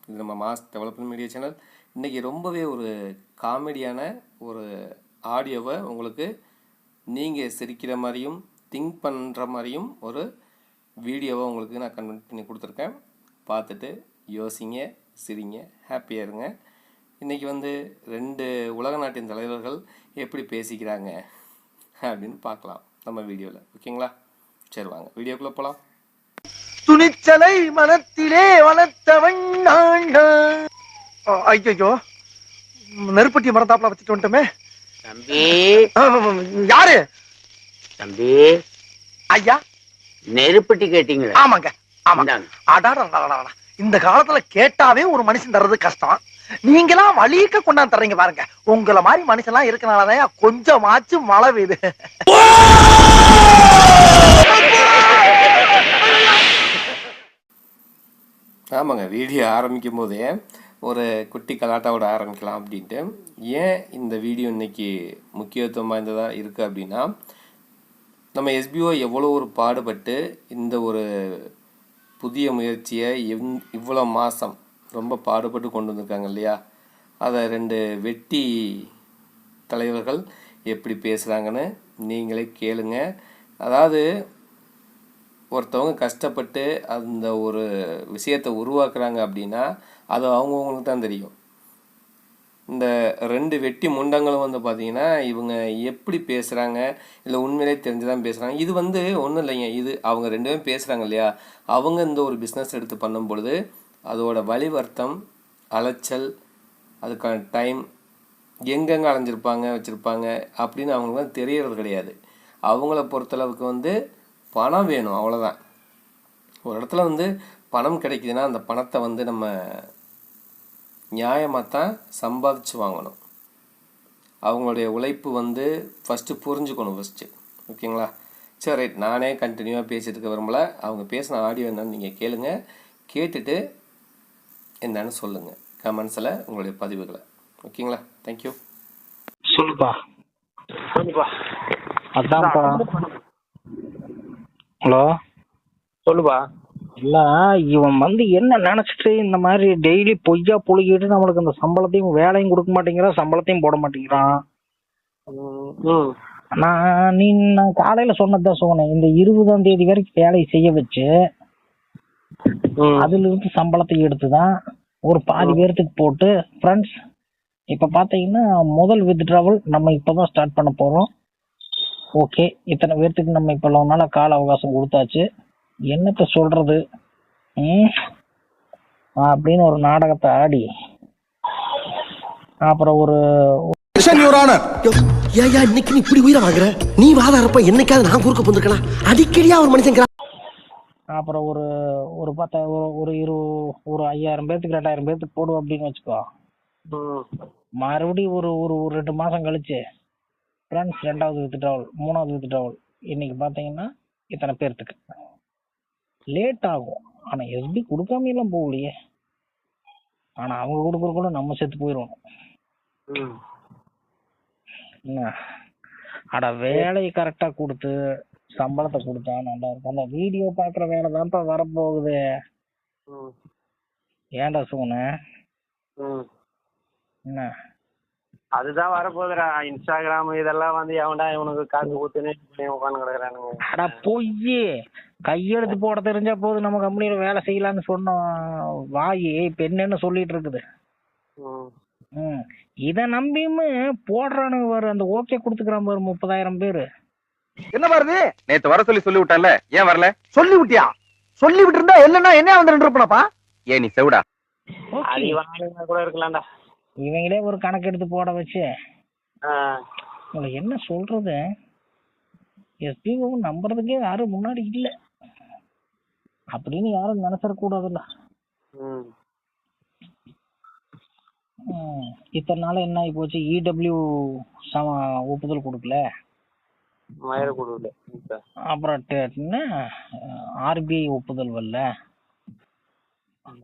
இது நம்ம mass development media channel. இன்றைக்கி ரொம்பவே ஒரு காமெடியான ஒரு ஆடியோவை உங்களுக்கு நீங்கள் சிரிக்கிற மாதிரியும் திங்க் பண்ணுற மாதிரியும் ஒரு வீடியோவை உங்களுக்கு நான் கன்வெர்ட் பண்ணி கொடுத்துருக்கேன். பார்த்துட்டு யோசிங்க, சிரிங்க, ஹாப்பியாக இருங்க. இன்றைக்கி வந்து 2 உலக நாட்டின் தலைவர்கள் எப்படி பேசிக்கிறாங்க அப்படின்னு பார்க்கலாம் நம்ம வீடியோவில். ஓகேங்களா? சரி, வாங்க வீடியோக்குள்ளே போகலாம். துணிச்சலை மனத்திலே வளர்த்தவன் ஐயோ, நெருப்பட்டி மரத்தாப்புல வச்சுட்டு வந்துட்டோமே. தம்பி யாரு தம்பி ஐயா? நெருப்பட்டி கேட்டீங்களா? ஆமாங்க, ஆமாங்க. அடாடா, இந்த காலத்துல கேட்டாவே ஒரு மனுஷன் தர்றது கஷ்டம். நீங்களாம் வலிக்க கொண்டாந்து தர்றீங்க பாருங்க. உங்களை மாதிரி மனுஷன் எல்லாம் இருக்கனாலதான் கொஞ்சமாச்சும் மழை பெய்யுது. ஆமாங்க, வீடியோ ஆரம்பிக்கும் போதே ஒரு குட்டி கலாட்டாவோட ஆரம்பிக்கலாம் அப்படின்ட்டு. ஏன் இந்த வீடியோ இன்றைக்கி முக்கியத்துவம் வாய்ந்ததாக இருக்குது அப்படின்னா, நம்ம எஸ்பிஓ எவ்வளோ ஒரு பாடுபட்டு இந்த ஒரு புதிய முயற்சியை இவ்வளோ மாதம் ரொம்ப பாடுபட்டு கொண்டு வந்திருக்காங்க இல்லையா? அதை 2 வெட்டி தலைவர்கள் எப்படி பேசுகிறாங்கன்னு நீங்களே கேளுங்க. அதாவது ஒருத்தவங்க கஷ்டப்பட்டு அந்த ஒரு விஷயத்தை உருவாக்குறாங்க அப்படின்னா அது அவங்கவுங்களுக்கு தான் தெரியும். இந்த 2 வெட்டி முண்டங்களும் வந்து பார்த்திங்கன்னா இவங்க எப்படி பேசுகிறாங்க, இல்லை உண்மையிலே தெரிஞ்சு தான் பேசுகிறாங்க. இது வந்து ஒன்றும் இல்லைங்க, இது அவங்க 2 பேரும் பேசுகிறாங்க இல்லையா? அவங்க இந்த ஒரு பிஸ்னஸ் எடுத்து பண்ணும் பொழுது அதோட வழிவர்த்தம், அலைச்சல், அதுக்கான டைம், எங்கெங்கே அலைஞ்சிருப்பாங்க வச்சுருப்பாங்க அப்படின்னு அவங்களுக்குலாம் தெரியறது கிடையாது. அவங்கள பொறுத்தளவுக்கு வந்து பணம் வேணும், அவ்வளோதான். ஒரு இடத்துல வந்து பணம் கிடைக்குதுன்னா அந்த பணத்தை வந்து நம்ம நியாயமாக தான் சம்பாதிச்சு வாங்கணும். அவங்களுடைய உழைப்பு வந்து ஃபஸ்ட்டு புரிஞ்சுக்கணும் ஃபஸ்ட்டு. ஓகேங்களா? சரி, ரைட். நானே கண்டினியூவாக பேசிகிட்டு இருக்க விரும்பல. அவங்க பேசின ஆடியோ என்னன்னு நீங்கள் கேளுங்க. கேட்டுட்டு என்னன்னு சொல்லுங்கள் கமெண்ட்ஸில் உங்களுடைய பதிவுகளை. ஓகேங்களா? தேங்க்யூ. சொல்லுப்பா. அதான்ப்பா. ஹலோ, சொல்லுப்பா. இல்ல இவன் வந்து என்ன நினைச்சிட்டு இந்த மாதிரி டெய்லி பொய்யா புழுகிட்டு நம்மளுக்கு அந்த சம்பளத்தையும் வேலையும் கொடுக்க மாட்டேங்கிறான், சம்பளத்தையும் போட மாட்டேங்கிறான். நான் காலையில சொன்னதான் சொன்னேன், இந்த 20ஆம் தேதி வரைக்கும் வேலையை செய்ய வச்சு அதுல இருந்து சம்பளத்தை எடுத்துதான் ஒரு பாதி பேர்த்துக்கு போட்டு, ஃப்ரெண்ட்ஸ் இப்ப பாத்தீங்கன்னா முதல் வித்ட்ராவல் நம்ம இப்பதான் ஸ்டார்ட் பண்ண போறோம். ஓகே, இத்தனை பேர்த்துக்கு நம்ம இப்ப நாள கால அவகாசம் கொடுத்தாச்சு, என்னத்த சொல்றது அப்படின்னு ஒரு நாடகத்தை ஆடி அப்புறம் ஒரு இன்னைக்கு நீ இப்படி உயிரை வாங்குற, நீ வாதாரப்ப என்னைக்காவது நான் குறுக்க போந்திருக்கலாம். அடிக்கடியா ஒரு மனுஷன் அப்புறம் ஒரு ஒரு 5000 பேர்த்துக்கு 2000 பேர்த்துக்கு போடுவோம் அப்படின்னு வச்சுக்கோ. மறுபடியும் ஒரு 2 மாசம் கழிச்சு ஃப்ரெண்ட்ஸ் 2வது வித்ட்ராவல், 3வது வித்ட்ராவல், இன்னைக்கு பாத்தீங்கன்னா இத்தனை பேர்த்துக்கு. லேட் ஆகும், ஆனா எஸ்பி கொடுக்காம எல்லாம் போகலையே. ஆனா அவங்க கொடுக்கறக்குள்ள நம்ம செத்து போயிடுவோம். அட வேலையை கரெக்டா கொடுத்து சம்பளத்தை கொடுத்தா நல்லா இருக்கும். அந்த வீடியோ பாக்குற வேலை தான்ப்பா வரப்போகுது. ஏன்டா சோனு? என்ன அதுதான் வரப்போகுதுடா. இன்ஸ்டாகிராம் இதெல்லாம் வந்து எவன்டா இவனுக்கு காசு ஊத்துன்னு உட்காந்து கிடக்குறானுங்க. அடா பொய்யே, கையெழுத்து போட தெரிஞ்சா போது நம்ம கம்பெனியில வேலை செய்யலாம்னு சொன்ன வாயி இப்ப என்னன்னு சொல்லிட்டு இருக்குது. இத நம்பியுமே போடுறானுங்க பாரு. அந்த ஓகே கொடுத்துக்கிறான் பாரு 30,000 பேரு. என்ன பாருது? நேத்து வர சொல்லி விட்டான்ல, ஏன் வரல? சொல்லி விட்டியா? சொல்லி விட்டு இருந்தா என்னன்னா என்ன வந்து இருப்பனப்பா? ஏன் நீ செவிடா? கூட இருக்கலாம்டா. இவங்களே ஒரு கணக்கு எடுத்து போட வச்சு உங்களை என்ன சொல்றது, எஸ்பிஓ நம்புறதுக்கே யாரும் முன்னாடி இல்ல அப்படின்னு யாரும் நினைச்சிட கூடாதுல்ல. இத்தனை நாள் என்ன ஆகி போச்சு, இடபிள்யூ ஒப்புதல் கொடுக்கல, அப்புறம் ஆர்பிஐ ஒப்புதல் வரல,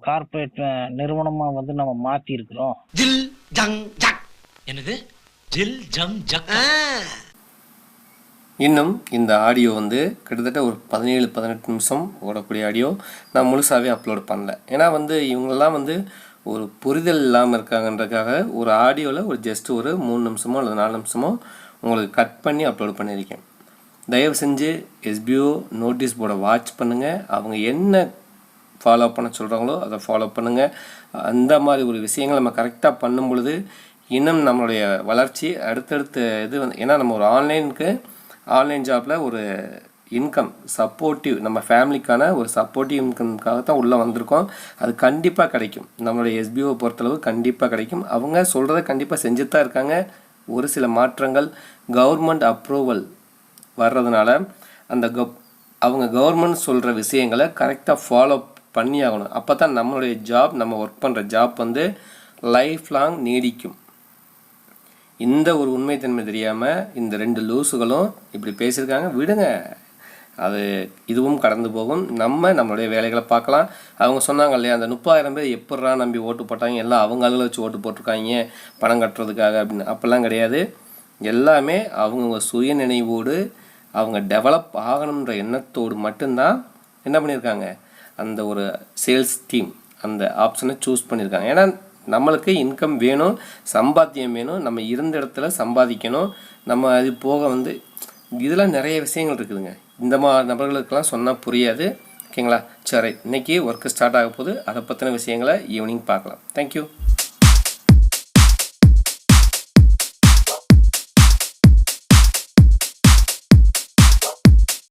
கார்பரேட் நிறுவனமா வந்து நம்ம மாத்தி இருக்கிறோம். இன்னும் இந்த ஆடியோ வந்து கிட்டத்தட்ட ஒரு 17-18 நிமிஷம் ஓடக்கூடிய ஆடியோ. நான் முழுசாகவே அப்லோட் பண்ணல. ஏன்னா வந்து இவங்கெல்லாம் வந்து ஒரு புரிதல் இல்லாமல் இருக்காங்கன்றதுக்காக ஒரு ஆடியோவில் ஒரு ஜஸ்ட் ஒரு 3 நிமிஷமோ அல்லது 4 நிமிஷமோ உங்களுக்கு கட் பண்ணி அப்லோட் பண்ணியிருக்கேன். தயவு செஞ்சு எஸ்பிஓ நோட்டீஸ் போர்டை வாட்ச் பண்ணுங்கள். அவங்க என்ன ஃபாலோ பண்ண சொல்கிறாங்களோ அதை ஃபாலோ பண்ணுங்கள். அந்த மாதிரி ஒரு விஷயங்களை நம்ம கரெக்டாக பண்ணும் பொழுது இன்னும் நம்மளுடைய வளர்ச்சி அடுத்தடுத்த இது வந்து, ஏன்னா நம்ம ஒரு ஆன்லைன் ஜாப்பில் ஒரு இன்கம் சப்போர்ட்டிவ், நம்ம ஃபேமிலிக்கான ஒரு சப்போர்ட்டிவ் இன்கம்காக தான் உள்ளே வந்திருக்கோம். அது கண்டிப்பாக கிடைக்கும். நம்மளுடைய எஸ்பிஓ பொறுத்தளவு கண்டிப்பாக கிடைக்கும். அவங்க சொல்கிறத கண்டிப்பாக செஞ்சு தான் இருக்காங்க. ஒரு சில மாற்றங்கள் கவர்மெண்ட் அப்ரூவல் வர்றதுனால அந்த அவங்க கவர்மெண்ட் சொல்கிற விஷயங்களை கரெக்டாக ஃபாலோ பண்ணி ஆகணும். அப்போ தான் நம்மளுடைய ஜாப், நம்ம ஒர்க் பண்ணுற ஜாப் வந்து லைஃப் லாங் நீடிக்கும். இந்த ஒரு உண்மைத்தன்மை தெரியாமல் இந்த 2 லூசுகளும் இப்படி பேசியிருக்காங்க. விடுங்க, அது இதுவும் கடந்து போகும். நம்மளுடைய வேலைகளை பார்க்கலாம். அவங்க சொன்னாங்க இல்லையா, அந்த 30,000 பேர் எப்பட்றா நம்பி ஓட்டு போட்டாங்க, எல்லாம் அவங்க அளவில் வச்சு ஓட்டு போட்டிருக்காங்க பணம் கட்டுறதுக்காக அப்படின்னு. அப்போல்லாம் கிடையாது. எல்லாமே அவங்கவுங்க சுய நினைவோடு அவங்க டெவலப் ஆகணுன்ற எண்ணத்தோடு மட்டும்தான் என்ன பண்ணியிருக்காங்க, அந்த ஒரு சேல்ஸ் டீம் அந்த ஆப்ஷனை சூஸ் பண்ணியிருக்காங்க. ஏன்னா நம்மளுக்கு இன்கம் வேணும், சம்பாத்தியம் வேணும், நம்ம இருந்த இடத்துல சம்பாதிக்கணும். நம்ம அது போக வந்து இதெல்லாம் நிறைய விஷயங்கள் இருக்குதுங்க. இந்த மாதிரி நபர்களுக்கெல்லாம் சொன்னால் புரியாது. ஓகேங்களா? சரி, இன்றைக்கி ஒர்க்கு ஸ்டார்ட் ஆக போகுது. அதை பற்றின விஷயங்களை ஈவினிங் பார்க்கலாம். தேங்க்யூ.